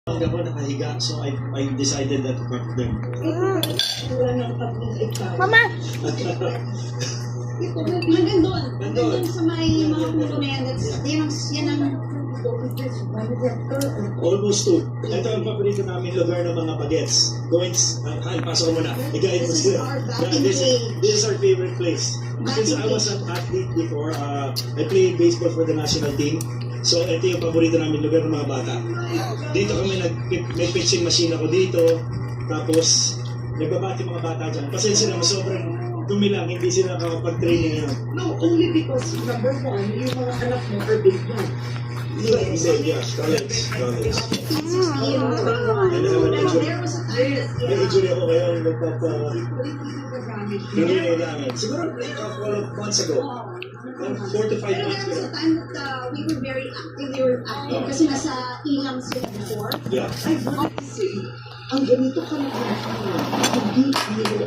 Ako nakahiga, so I decided that to cut them. Mama! Hanggang doon. Hanggang doon sa may mga puno na yan. Yan ang Almost two. Ito ang paborito namin lugar ng mga bagets. Goins, pasok mo na. I-guide mo sila. This is our favorite place. Since I was an athlete before, I played baseball for the national team. So, ito yung paborito namin lugar ng mga bata. Dito kami may pitching machine ako dito. Tapos, nagbabati mga bata dyan. Pasensya na, sobrang dumi lang, hindi sila nakakapag-training yan. No, only because number one, yung mga anak mo are big young. Yes, college. And I have an injury. May injury ako ngayon, hindi namin. Siguro, a couple of months ago. 4 to 5 Pero months there was ago. a time that we were very active. We were active kasi nasa ilang sila before. Yeah. I want to say, ang ganito ka lang hindi nila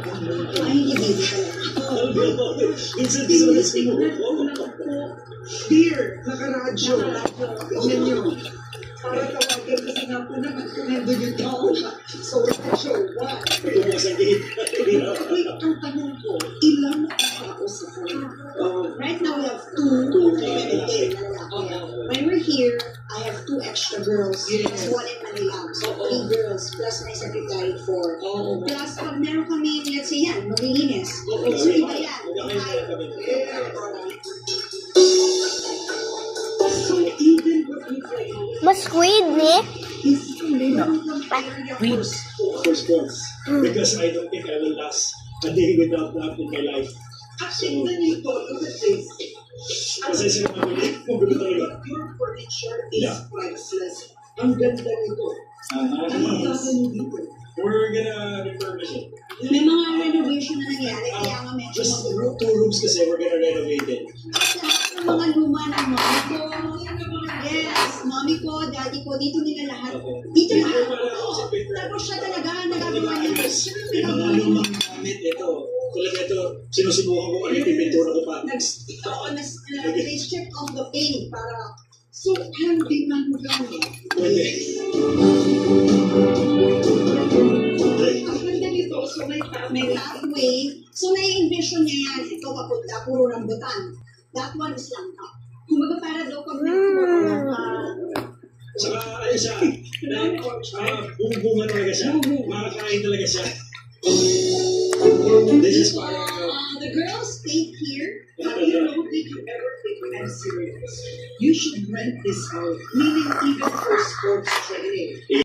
Ay, hindi talaga. Minsan di sa mo. Here, nakaradyo. Yan yun. Para tawagan kasi nga po naman kung nandun yung tao na. So, radyo, what? Tumas ang gate. Wait, ang tanong ko, ilan ang tao sa phone? Right now we have two. When we're here, I have 2 extra girls. Plus 1 in Manila. So 3 girls. Plus my secretary 4. Plus pag meron kami, let's say yan, maglilinis. So iba yan. So, even what we play, Mas squid ni? is meron For sports. Because I don't think I will last a day without that in my life. Actually, ganito, look at this. Kasi sila magulit talaga. Your furniture is Yeah. priceless. Ang ganda nito. Ang ganda nito. We're gonna refurbish it. May mga renovation na nangyari. Kaya nga medyo Just 2 rooms kasi we're gonna renovate it. lahat ng mga luma ng mami ko. Yes, mami ko, daddy ko, dito nila lahat. Dito lahat. Tapos siya talaga, nagagawa niya. May mga lumang gamit ito. Tulad ito, sinusubukan ko ano yung pipintura ko pa. They strip off the paint para So, handy man gamit. Pwede. Ang ganda nito, so may may pathway. So, nai-envision niya yan. Ito papunta, puro rambutan. That one is langka. Kumbaga para daw pag Saka ano siya, bunga talaga siya. Makakain talaga siya. This is para... the girls stayed here. You know, did you ever think, I'm serious, you should rent this out, meaning even for sports training.